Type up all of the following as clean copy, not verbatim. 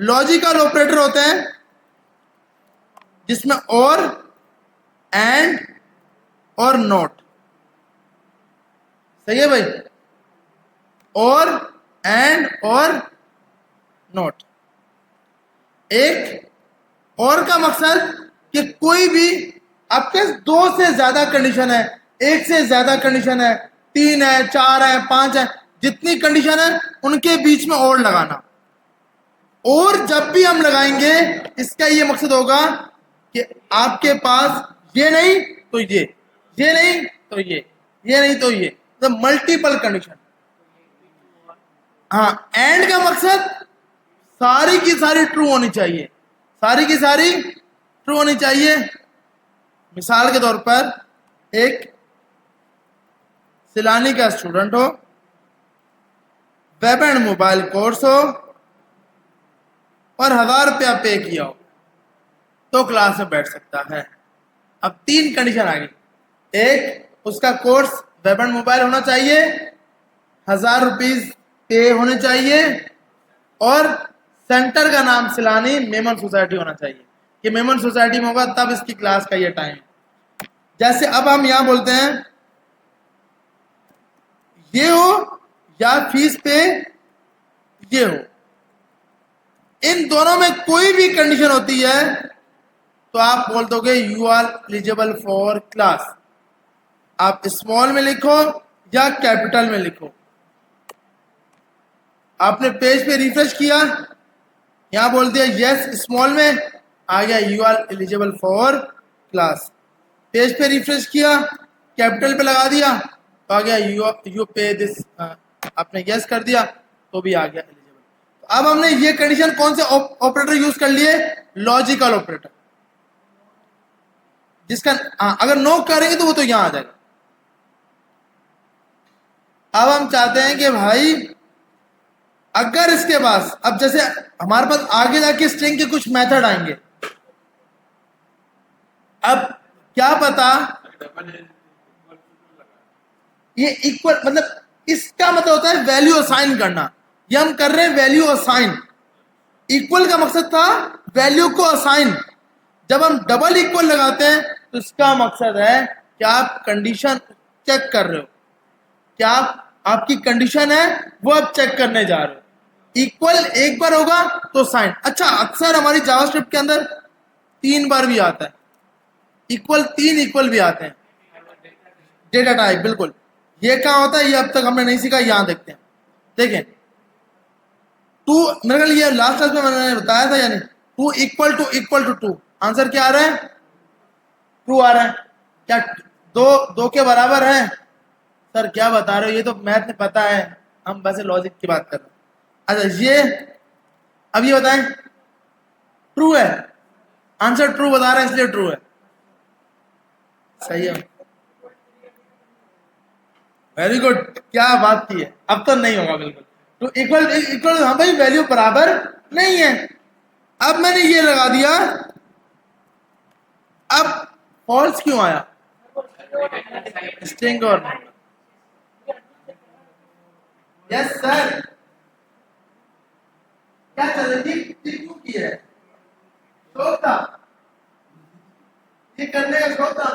Logical operator होते हैं जिसमें और, एंड और नॉट। सही है भाई? और, एंड और नॉट। एक और का मकसद कि कोई भी आपके दो से ज्यादा कंडीशन है, एक से ज्यादा कंडीशन है, 3 है, 4 है, 5 है, जितनी कंडीशन है उनके बीच में और लगाना। और जब भी हम लगाएंगे इसका ये मकसद होगा कि आपके पास ये नहीं तो ये नहीं तो ये नहीं तो ये, तो मल्टीपल कंडीशन। हाँ, एंड का मकसद सारी की सारी ट्रू होनी चाहिए, सारी की सारी ट्रू होनी चाहिए। मिसाल के तौर पर एक सिलानी का स्टूडेंट हो, वेब एंड मोबाइल कोर्स हो और 1000 रुपया पे किया हो तो क्लास में बैठ सकता है। अब 3 कंडीशन आ गई। एक, उसका कोर्स वेब एंड मोबाइल होना चाहिए, 1000 रुपीज पे होने चाहिए, और सेंटर का नाम सिलानी मेमन सोसाइटी होना चाहिए कि मेमन सोसाइटी में होगा तब इसकी क्लास का ये टाइम। जैसे अब हम यहां बोलते हैं ये हो या फीस पे ये हो, इन दोनों में कोई भी कंडीशन होती है तो आप बोल दोगे you are eligible for class. आप स्मॉल में लिखो या कैपिटल में लिखो। आपने पेज पे रिफ्रेश किया, यहां बोल दिया यस स्मॉल में, आ गया you are eligible for class. Page पे रिफ्रेश किया, कैपिटल पे लगा दिया तो आ गया यू पे दिस, आपने यस कर दिया तो भी आ गया एलिजिबल। तो अब हमने ये कंडीशन कौन से ऑपरेटर यूज कर लिए? लॉजिकल ऑपरेटर, जिसका अगर नो करेंगे तो वो तो यहां आ जाएगा। अब हम चाहते हैं कि भाई अगर इसके पास, अब जैसे हमारे पास आगे जाके स्ट्रिंग के कुछ मेथड आएंगे, अब क्या पता ये इक्वल, मतलब इसका मतलब होता है वैल्यू असाइन करना। ये हम कर रहे हैं वैल्यू असाइन। इक्वल का मकसद था वैल्यू को असाइन। जब हम डबल इक्वल लगाते हैं तो इसका मकसद है कि आप कंडीशन चेक कर रहे हो, क्या आपकी कंडीशन है वो आप चेक करने जा रहे हो। इक्वल एक बार होगा तो साइन। अच्छा, अक्सर हमारी जावास्क्रिप्ट के अंदर 3 बार भी आता है इक्वल, 3 इक्वल भी आते हैं। डेटा टाइप, बिल्कुल। ये क्या होता है ये अब तक हमने नहीं सीखा, यहां देखते हैं। देखें, टू, मेरे ख्याल ये लास्ट क्लास में मैंने बताया था यानी two equal to two, answer क्या आ रहा है? ट्रू आ रहा है। क्या दो के बराबर है? सर क्या बता रहे हो, ये तो मैथ में पता है, हम वैसे लॉजिक की बात कर रहे हैं। अच्छा ये, अब ये बताएं, ट्रू है, आंसर ट्रू बता रहा है इसलिए ट्रू है। सही है, वेरी गुड, क्या बात की है। अब तो नहीं होगा बिल्कुल। तो इक्वल इक्वल, हाँ भाई वैल्यू बराबर नहीं है। अब मैंने ये लगा दिया, अब फॉल्स क्यों आया? स्ट्रिंग और यस सर, क्या चल रही थी क्यों की है? शोक था, ये करने का शौक था,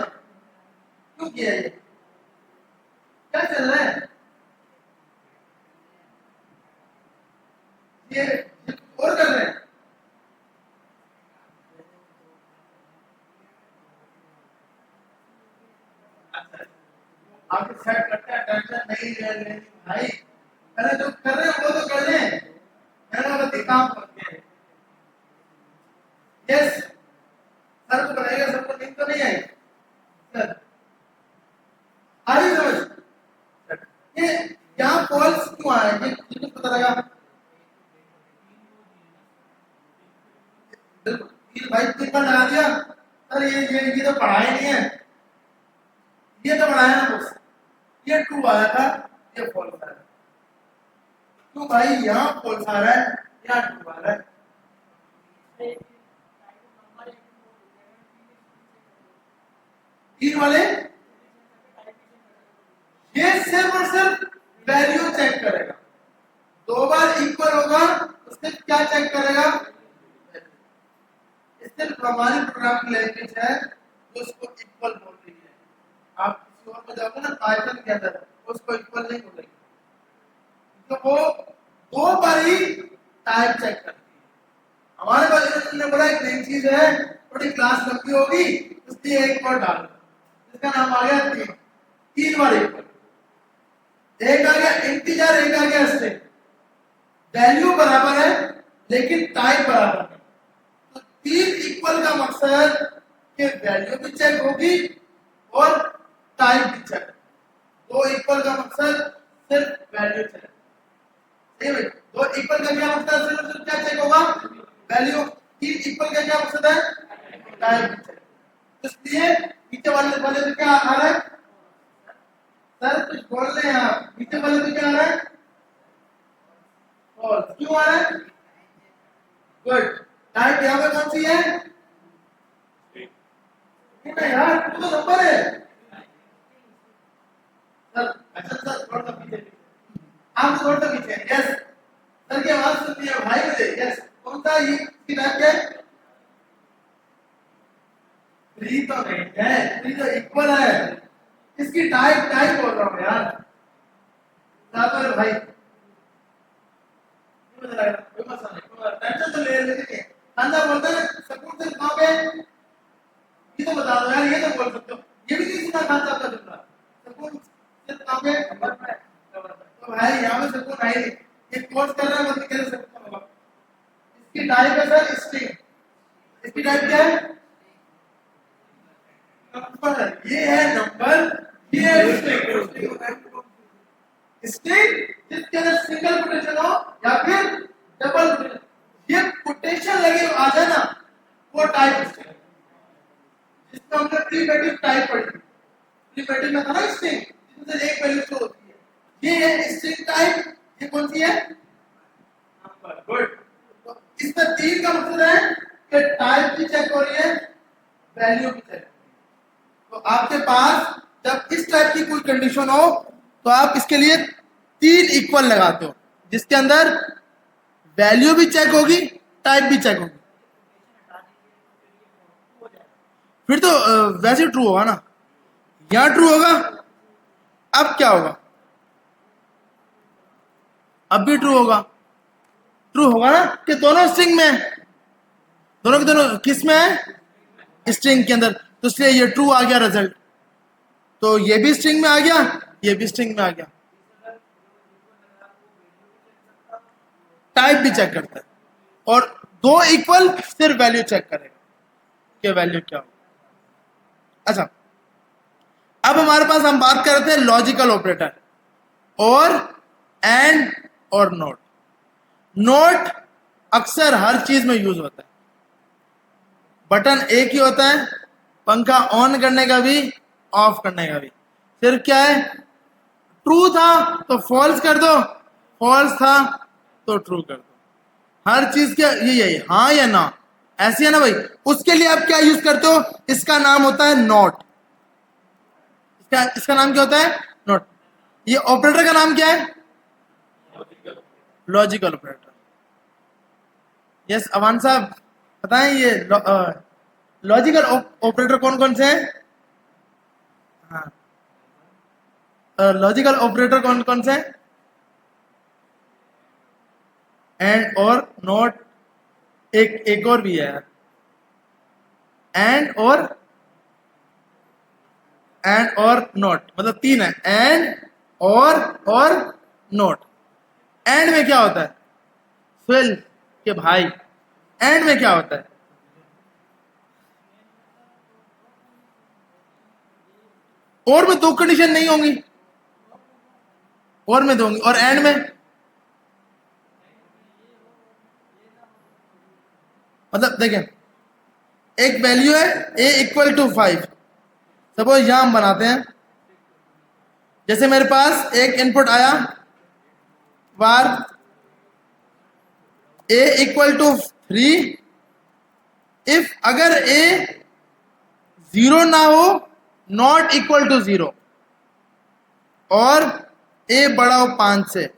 क्यों किया ये? क्या चल रहा है ये और कर रहे हैं? आप सेट करते हैं, टेंशन नहीं ले रहे भाई, पहले जो कर रहे हैं वो तो कर लें, मैंने बस काम करके। यस सर को बताइएगा, सबको नींद तो नहीं आई सर? आई समझ? ये यहाँ फॉल्स क्यों आया ये मुझे पता लगा। भाई 3 बार लगा दिया सर, ये तो पढ़ा ही नहीं है, ये तो पढ़ाया ना बस। ये ट्रू आया था, ये फॉल्स आया। तो भाई यहाँ फॉल्स आ रहा है, यहाँ ट्रू आ रहा है। तीन वाले ये सिर्फ और सिर्फ वैल्यू चेक करेगा। 2 बार इक्वल होगा तो सिर्फ क्या चेक करेगा? हमारी प्रोग्रामिंग लैंग्वेज है जो उसको इक्वल बोल रही है। आप किसी और को जाओगे ना पाइथन के अंदर, उसको इक्वल नहीं बोलेंगे, तो वो दो बार ही टाइप चेक करती है। हमारे पास ने बोला एक नई चीज है, थोड़ी क्लास लंबी होगी इसलिए एक और डालो, इसका नाम आ गया तीन। तीन बार इक्वल, एक आ गया इंटीजर, एक आ गया स्ट्रिंग। वैल्यू बराबर है लेकिन टाइप बराबर नहीं। तो तीन इक्वल का मकसद कि वैल्यू भी चेक होगी और टाइप भी चेक। दो इक्वल का मकसद सिर्फ वैल्यू चेक। सही भाई, दो इक्वल का क्या मकसद, सिर्फ क्या चेक होगा, वैल्यू। तीन इक्वल का क्या मकसद है, टाइप भी चेक। इसलिए नीचे वाले वाले में क्या आ रहा है, सर कुछ बोल रहे हैं आप, नीचे वाले में क्या आ रहा है, और क्यों आ रहा है, गुड। टाइप यहाँ पे कौन सी है, यार तो नंबर है सर। अच्छा सर थोड़ा सा पीछे, आप थोड़ा सा पीछे। यस सर की आवाज सुननी है भाई मुझे। यस कौन सा, ये किसकी टाइप है, थ्री तो नहीं है, थ्री तो इक्वल है। इसकी टाइप टाइप बोल रहा हूँ यार साहब भाई, कोई मसला नहीं, कोई टेंशन तो ले लेते हैं। खानदार बोलते हैं सकून से कहाँ पे, ये तो बता दो यार, ये तो बोल सकते हो, ये भी नहीं सुना खानदार का जुमला, सकून से कहाँ पे, तो भाई यहाँ पे सकून है नहीं, ये कोर्स कर रहा है मतलब कैसे सकून होगा। इसकी टाइप है सर स्ट्रिंग। इसकी टाइप क्या है, नंबर। ये है नंबर, ये है स्ट्रिंग। स्ट्रिंग जिसके अंदर सिंगल कोटेशन हो या फिर डबल कोटेशन, ये कोटेशन लगे आ जाए ना वो टाइप स्ट्रिंग, जिसमें हमने प्रीमेटिव टाइप पढ़ी। प्रीमेटिव में था ना स्ट्रिंग जिसमें एक वैल्यू स्टोर होती है, ये है स्ट्रिंग टाइप। ये कौन सी है, नंबर। गुड। तो इसमें तीन का मतलब है कि टाइप भी चेक हो रही है, वैल्यू भी चेक। तो आपके पास जब इस टाइप की कोई कंडीशन हो तो आप इसके लिए तीन इक्वल लगाते हो, जिसके अंदर वैल्यू भी चेक होगी, टाइप भी चेक होगी। फिर तो वैसे ट्रू होगा ना, यहां ट्रू होगा। अब क्या होगा, अब भी ट्रू होगा। ट्रू होगा ना कि दोनों स्ट्रिंग में, दोनों के दोनों किस में है, स्ट्रिंग के अंदर, तो इसलिए ये ट्रू आ गया रिजल्ट। तो ये भी स्ट्रिंग में आ गया, ये भी स्ट्रिंग में आ गया। टाइप भी चेक करता है, और दो इक्वल सिर्फ वैल्यू चेक करेगा कि वैल्यू क्या हो। अच्छा, अब हमारे पास हम बात कर रहे थे लॉजिकल ऑपरेटर और एंड और नॉट। नॉट अक्सर हर चीज में यूज होता है। बटन एक ही होता है, पंखा ऑन करने का भी, ऑफ करने का भी। सिर्फ क्या है, ट्रू था तो फॉल्स कर दो, फॉल्स था तो ट्रू कर दो। हर चीज के यही हाँ या ना, ऐसी है ना भाई। उसके लिए आप क्या यूज करते हो, इसका नाम होता है नॉट। इसका नाम क्या होता है, नॉट। ये ऑपरेटर का नाम क्या है, लॉजिकल ऑपरेटर। यस अवान साहब बताएं, ये लॉजिकल ऑपरेटर कौन कौन से हैं, हाँ लॉजिकल ऑपरेटर कौन कौन से हैं, एंड और नॉट, एक और भी है, एंड और नॉट, मतलब तीन है, एंड और नॉट। एंड में क्या होता है, स्वेल के भाई, एंड में क्या होता है, और में दो कंडीशन नहीं होंगी, और में दो होंगी, और एंड में मतलब देखें, एक वैल्यू है a इक्वल टू 5। सपोज यहां हम बनाते हैं, जैसे मेरे पास एक इनपुट आया बार a इक्वल टू 3, इफ अगर a 0 ना हो, नॉट इक्वल टू 0, और a बड़ा हो 5 से,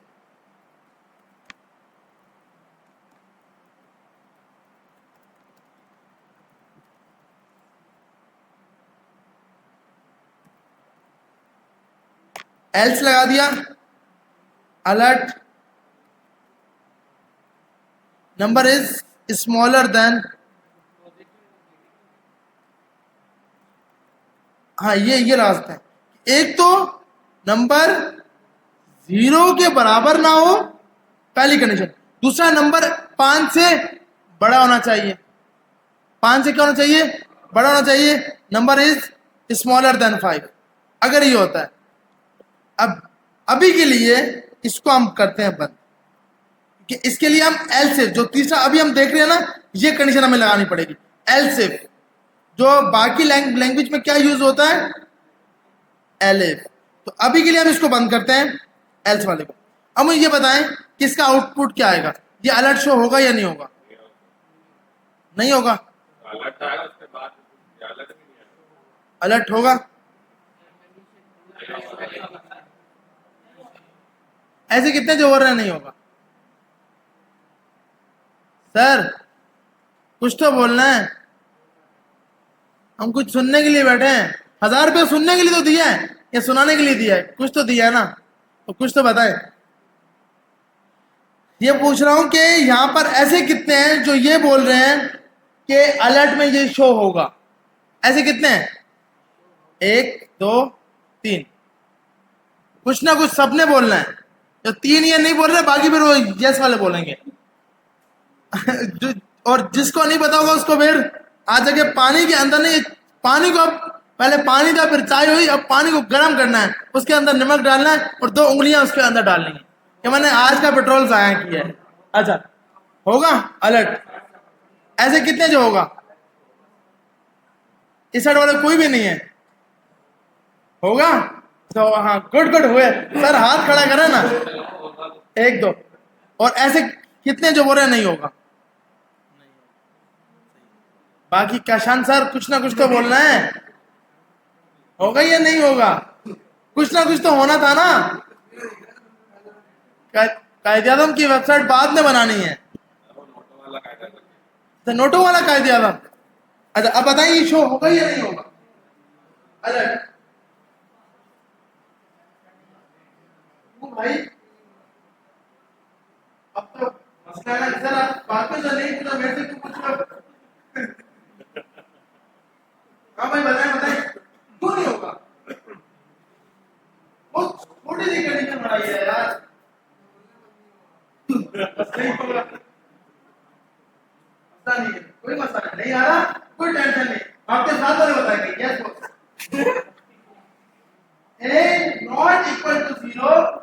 एल्स लगा दिया, alert number is smaller than, हाँ ये लास्ट है। एक तो नंबर 0 के बराबर ना हो, पहली कंडीशन। दूसरा नंबर 5 से बड़ा होना चाहिए। 5 से क्या होना चाहिए? बड़ा होना चाहिए। Number is smaller than 5। अगर ये होता है, अब अभी के लिए इसको हम करते हैं बंद, कि इसके लिए हम एल से, जो तीसरा अभी हम देख रहे हैं ना, ये कंडीशन हमें लगानी पड़ेगी। एल से, जो बाकी लैंग्वेज में क्या यूज होता है, एलिफ। तो अभी के लिए हम इसको बंद करते हैं, एल्स वाले को। अब मुझे ये बताएं कि इसका आउटपुट क्या आएगा? ये अलर्ट शो होगा या नहीं होगा? नहीं होगा। अलर्ट होगा। ऐसे कितने जो हो रहे हैं नहीं होगा? सर कुछ तो बोलना है, हम कुछ सुनने के लिए बैठे हैं। 1000 रुपये सुनने के लिए तो दिया है या सुनाने के लिए दिया है? कुछ तो दिया है ना, तो कुछ तो बताए। ये पूछ रहा हूं कि यहां पर ऐसे कितने हैं जो ये बोल रहे हैं कि अलर्ट में ये शो होगा? ऐसे कितने हैं? 1 2 3। कुछ ना कुछ सबने बोलना है। जो 3 ये नहीं बोल रहे, बाकी फिर वो यस वाले बोलेंगे। और जिसको नहीं पता होगा उसको फिर आज जगह पानी के अंदर नहीं, पानी को अब पहले पानी था, फिर चाय हुई, अब पानी को गर्म करना है, उसके अंदर नमक डालना है और 2 उंगलियां उसके अंदर डालनी है कि मैंने आज का पेट्रोल जाया किया है। अच्छा, होगा अलर्ट? ऐसे कितने जो होगा? इस साइड वाले कोई भी नहीं है, होगा? तो हाँ, गुड गुड हुए सर, हाथ खड़ा करें ना। 1 2। और ऐसे कितने जो बोल रहे नहीं होगा? बाकी काशान सर कुछ ना कुछ तो बोलना है, होगा या नहीं होगा? कुछ ना कुछ तो होना था ना। कायदे आजम की वेबसाइट बाद में बनानी है, तो नोटों वाला कायदे आजम। अच्छा अब बताइए, ये शो होगा या नहीं होगा? अलर्ट भाई, अब तो मसला है सर, आप बात में तो नहीं पूछा, मेरे से क्यों पूछ रहे हो? हाँ भाई बताएं बताएं, क्यों नहीं होगा? वो छोटी सी कंडीशन बनाई है यार। नहीं होगा, मसला नहीं है, कोई मसला नहीं आ रहा, कोई टेंशन नहीं, आपके साथ वाले बताएंगे। Yes boss, A not equal to 0,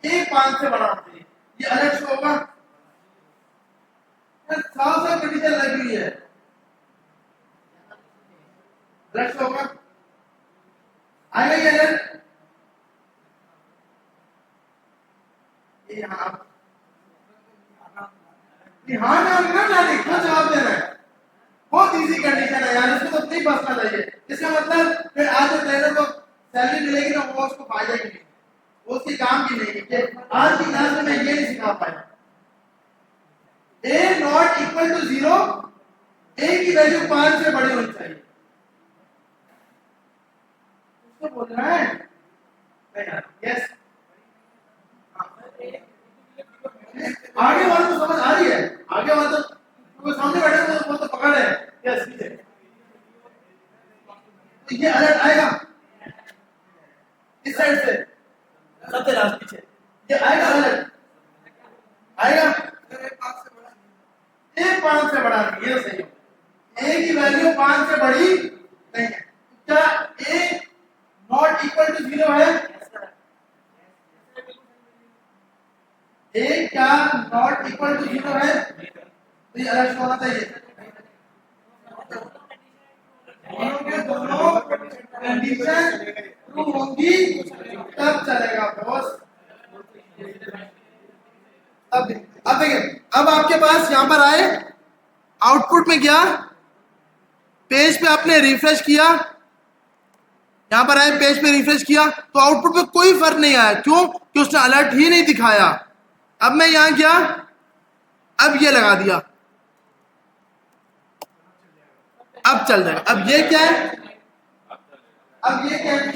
A 5 से बड़ा होना चाहिए, ये अलग शो होगा। 100 कंडीशन लगी हुई है, अलग शो होगा। आएगा ये अलग? हाँ हाँ ना लिखना, जवाब देना है। बहुत इजी कंडीशन है यार, इसको तो नहीं बसना चाहिए। इसका मतलब फिर आज जो ट्रेनर को सैलरी मिलेगी ना, वो उसको फायदा की नहीं, वो उसके काम की नहीं है। आज की क्लास में मैं ये नहीं सिखा पाया। ए नॉट इक्वल टू 0, ए की वैल्यू 5 से बड़ी होनी चाहिए, उसको बोलना है। यस, आगे वाले को समझ आ रही है? आगे वाले तो सामने बैठे वो तो पकड़ रहे हैं। यस, तो ये अलर्ट आएगा इस साइड से, सबसे लास्ट पीछे ये आएगा अलर्ट, आएगा। ए 5 से बड़ा नहीं, ये सही है। ए की वैल्यू 5 से बड़ी नहीं है। क्या ए नॉट इक्वल टू 0 है? ए क्या नॉट इक्वल टू 0 है? तो ये अलर्ट होना चाहिए। दोनों कंडीशन ट्रू होंगी तब चलेगा बॉस। अब देखिए, अब आपके पास यहां पर आए, आउटपुट में गया, पेज पे आपने रिफ्रेश किया, यहां पर आए पेज पे रिफ्रेश किया, तो आउटपुट में कोई फर्क नहीं आया। क्यों? कि उसने अलर्ट ही नहीं दिखाया। अब मैं यहां गया, अब ये लगा दिया, अब चल जाएगा। अब ये क्या है? अब ये क्या है?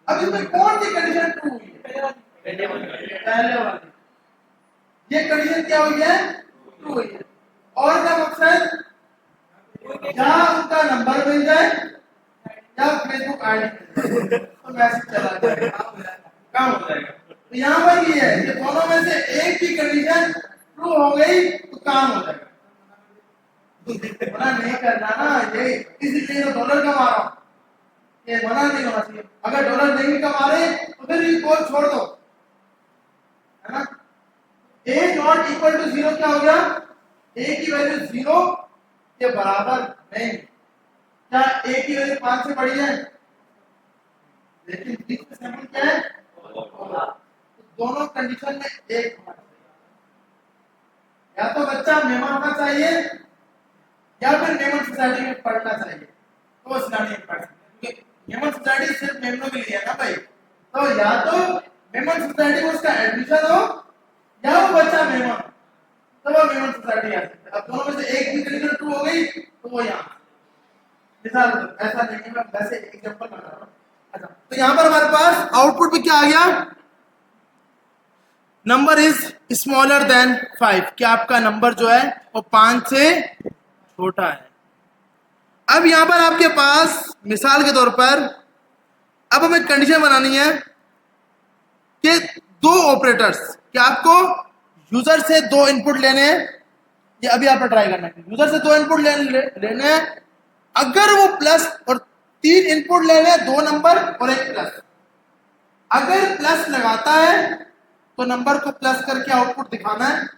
अब इसमें कौन सी कंडीशन ट्रू हुई है? पहले वाली। ये कंडीशन क्या हुई है? ट्रू हुई है। और का मकसद या उनका नंबर मिल जाए या फेसबुक आईडी तो मैसेज चला जाएगा, काम हो जाएगा। तो यहाँ पर ये है, ये दोनों में से एक की कंडीशन ट्रू हो गई तो काम हो जाएगा। मना नहीं करना ना, ये इसलिए तो डॉलर कमा रहा हूँ, ये मना नहीं होना चाहिए। अगर डॉलर नहीं कमा रहे तो फिर ये कोड छोड़ दो, है ना। ए नॉट इक्वल टू जीरो क्या हो गया? ए की वैल्यू जीरो के बराबर नहीं। क्या ए की वैल्यू 5 से बड़ी है? लेकिन बीच में सैंपल क्या है? तो दोनों कंडीशन में एक होना चाहिए। या तो बच्चा मेमन होना चाहिए या फिर मेमन सोसाइटी में पढ़ना चाहिए, तो इस्लामी में पढ़ सकते हैं। मेमन सोसाइटी सिर्फ मेमनों के लिए है ना भाई। तो या तो मेमन सोसाइटी में उसका एडमिशन हो या वो बच्चा मेमन, तो वो मेमन सोसाइटी आ सकता है। अब दोनों में से एक भी कंडीशन ट्रू हो गई तो वो यहाँ मिसाल, ऐसा नहीं है, मैं वैसे एग्जांपल बता रहा हूँ। अच्छा, तो यहाँ पर हमारे पास आउटपुट में क्या आ गया? नंबर इज स्मॉलर देन 5, क्या आपका नंबर जो है वो 5 से छोटा है। अब यहां पर आपके पास मिसाल के तौर पर अब हमें कंडीशन बनानी है कि दो ऑपरेटर्स, क्या आपको यूजर से दो इनपुट लेने हैं, ये अभी आपने ट्राई करना है। यूजर से दो इनपुट लेने हैं, अगर वो प्लस और 3 इनपुट लेने हैं, 2 नंबर और 1 प्लस। अगर प्लस लगाता है तो नंबर को प्लस करके आउटपुट दिखाना है,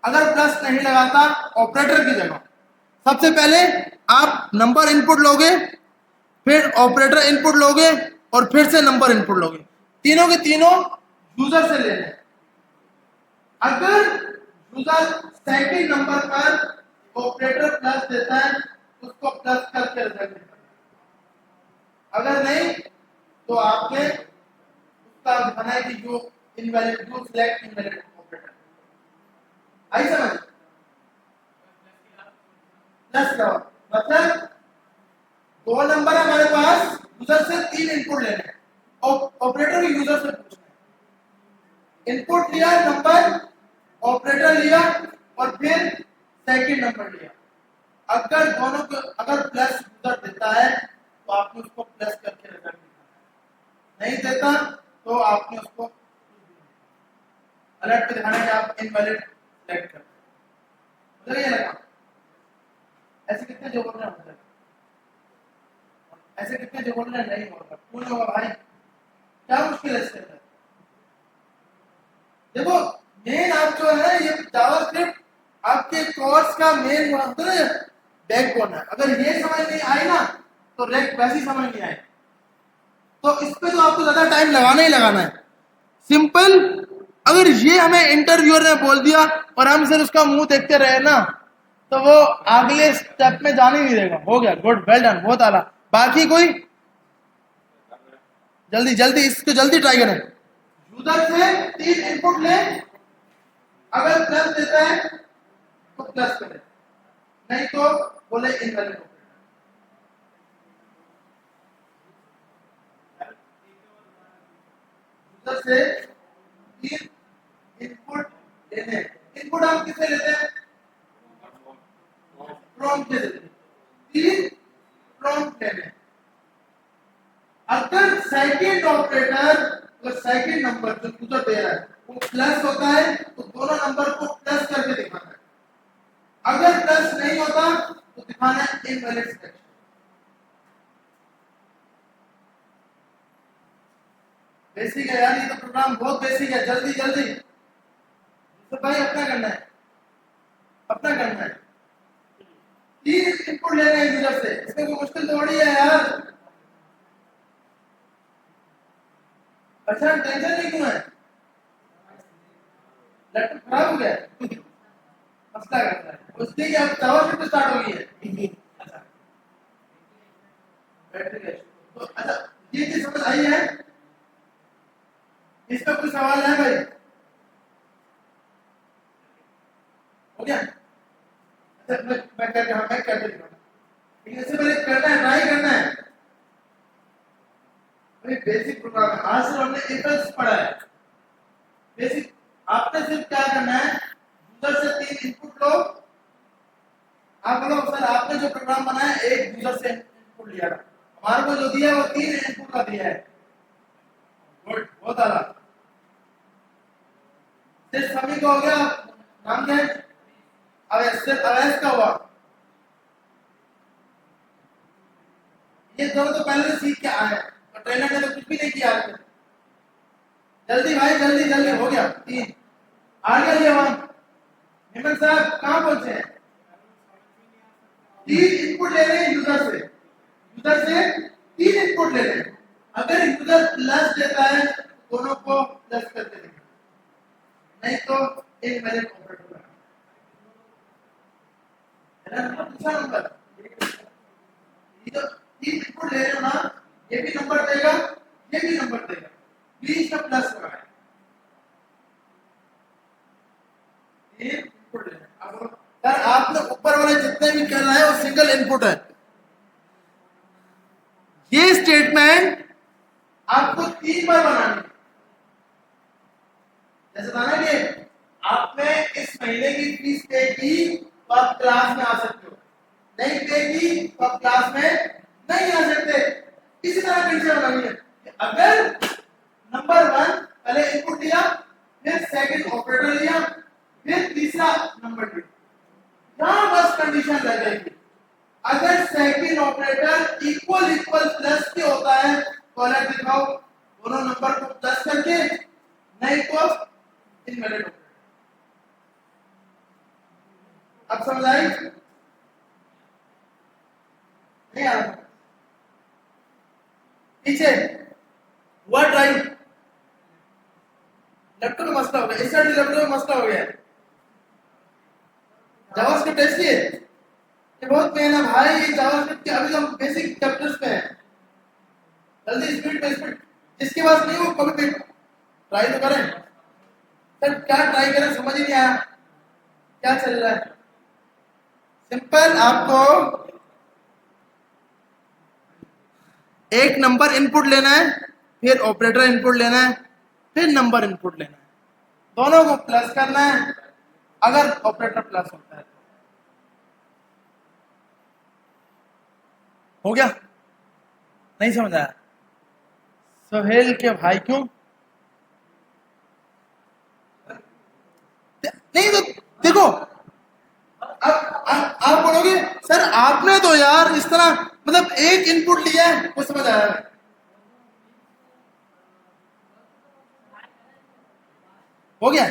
अगर प्लस नहीं लगाता ऑपरेटर की जगह सबसे पहले आप नंबर इनपुट लोगे, फिर ऑपरेटर इनपुट लोगे और फिर से नंबर इनपुट लोगे। तीनों के तीनों यूजर से लेने हैं। अगर यूजर सेकंड नंबर पर ऑपरेटर प्लस देता है उसको प्लस करके रिजल्ट देता है। अगर नहीं तो आपके उसका दिखाना है कि जो इनवैलिड, जो सिलेक्ट इनवैलिड ऑपरेटर। आई समझ? प्लस का मतलब 2 नंबर है हमारे पास, यूजर से 3 इनपुट लेने हैं, ऑपरेटर भी यूजर से पूछना है। इनपुट लिया नंबर, ऑपरेटर लिया और फिर सेकंड नंबर लिया। अगर दोनों को अगर प्लस यूजर देता है तो आपने उसको प्लस करके रिजल्ट दिखाना है, नहीं देता तो आपने उसको अलर्ट पे दिखाना है कि आप इनवैलिड सेलेक्ट करते हैं। मुझे ये लगा ऐसे कितने जो बोल रहे हैं, ऐसे कितने जो बोल रहे हैं नहीं होगा, क्यों नहीं होगा भाई? क्या मुश्किल है इसके अंदर? देखो मेन आप जो है ये जावास्क्रिप्ट आपके कोर्स का मेन बैकबोन है। अगर ये समझ नहीं आई ना तो रेक वैसे ही समझ नहीं आए। तो इस पे तो आपको ज्यादा टाइम लगाना ही लगाना है। सिंपल, अगर ये हमें इंटरव्यूअर ने बोल दिया और हम सिर्फ उसका मुंह देखते रहे ना तो वो अगले स्टेप में जाने नहीं देगा। हो गया, गुड, वेल डन, बहुत आला। बाकी कोई जल्दी जल्दी इसको जल्दी ट्राई करें। यूजर से 3 इनपुट ले, अगर प्लस देता है तो प्लस करें, नहीं तो बोले इनवैलिड। यूजर से 3 इनपुट लेने, इनपुट हम किससे लेते हैं? प्रॉम्प्ट से लेते हैं। 3 प्रॉम्प्ट लेने, अगर सेकंड ऑपरेटर, अगर सेकंड नंबर जो यूजर दे रहा है वो प्लस होता है तो दोनों नंबर को प्लस करके दिखाना है। अगर प्लस नहीं होता तो दिखाना है इनवैलिड सिलेक्शन। बेसिक है यार, ये तो प्रोग्राम बहुत बेसिक है। जल्दी जल्दी तो भाई अपना करना है, अपना करना है। 3 इनपुट ले रहे हैं यूजर से, इसमें कोई मुश्किल थोड़ी है यार। अच्छा टेंशन नहीं क्यों है? लैपटॉप खराब हो गया मसला करता है उसके कि अब जावास्क्रिप्ट स्टार्ट हो गई है। अच्छा बैटरी तो अच्छा ये चीज समझ आई है? इसका कोई सवाल है भाई? हो गया? अच्छा मैं करके, हाँ मैं करके दिखाऊंगा, लेकिन इससे पहले करना है, ट्राई करना है। अभी बेसिक प्रोग्राम है, आज सिर्फ हमने इफ एल्स पढ़ा है। बेसिक आपने सिर्फ क्या करना है, यूजर से 3 इनपुट लो। आप बोलो सर आपने जो प्रोग्राम बनाया है एक यूजर से इनपुट लिया था, हमारे को जो दिया है वो 3 इनपुट का दिया है। गुड, बहुत आला। सिर्फ सभी का हो गया, नाम क्या है? अवैस, सिर्फ अवैस का हुआ। ये दोनों तो पहले से सीख के आए, तो ट्रेनर ने तो कुछ भी नहीं किया आज तक। जल्दी भाई, जल्दी जल्दी, हो गया 3। आ गया ये 1। हेमंत साहब कहाँ पहुंचे हैं? 3 इनपुट ले रहे हैं यूजर से, यूजर से 3 इनपुट ले रहे हैं। अगर यूजर प्लस देता है दोनों को प्लस करके देंगे, नहीं तो इनवैलिड ऑपरेटर है ना। दूसरा नंबर, ये तो 3 इनपुट ले रहे हो ना, ये भी नंबर देगा, ये भी नंबर देगा, बीच का प्लस हो रहा है। ये इनपुट ले रहे हैं। अब सर आपने ऊपर वाले जितने भी करना है वो सिंगल इनपुट है। ये स्टेटमेंट आपको 3 बार बनानी है। जैसे बताना कि आपने इस महीने की फीस पे की तो आप क्लास में आ सकते हो, नहीं पे की तो आप क्लास में नहीं आ सकते। इसी तरह कंडीशन बनानी है। अगर नंबर 1 पहले इनपुट दिया, फिर सेकंड ऑपरेटर लिया, फिर तीसरा नंबर दिया, यहां बस कंडीशन लगेगी। अगर second operator equal equal plus के होता है तो अलग दिखाओ, दोनों नंबर को प्लस करके, नहीं तो इनवैलिड ऑपरेटर। अब समझ आई? नहीं आ रहा पीछे हुआ ट्राई, लैपटॉप में मसला हो गया, इस साइड लैपटॉप में मसला हो गया। जावास्क्रिप्ट टेस्ट किए, ये बहुत मेन है भाई। ये जावास्क्रिप्ट के अभी हम बेसिक चैप्टर्स पे हैं। जल्दी स्पीड पे स्पीड, जिसके पास नहीं हो कभी भी ट्राई तो करें। सर क्या ट्राई करें, समझ ही नहीं आया क्या चल रहा है। सिंपल, आपको एक नंबर इनपुट लेना है, फिर ऑपरेटर इनपुट लेना है, फिर नंबर इनपुट लेना है, दोनों को प्लस करना है अगर ऑपरेटर प्लस होता है तो। हो गया? नहीं समझ आया? सोहेल के भाई क्यों नहीं? तो देखो अब आप बोलोगे सर आपने तो यार इस तरह मतलब एक इनपुट लिया है, वो समझ आया है। हो गया?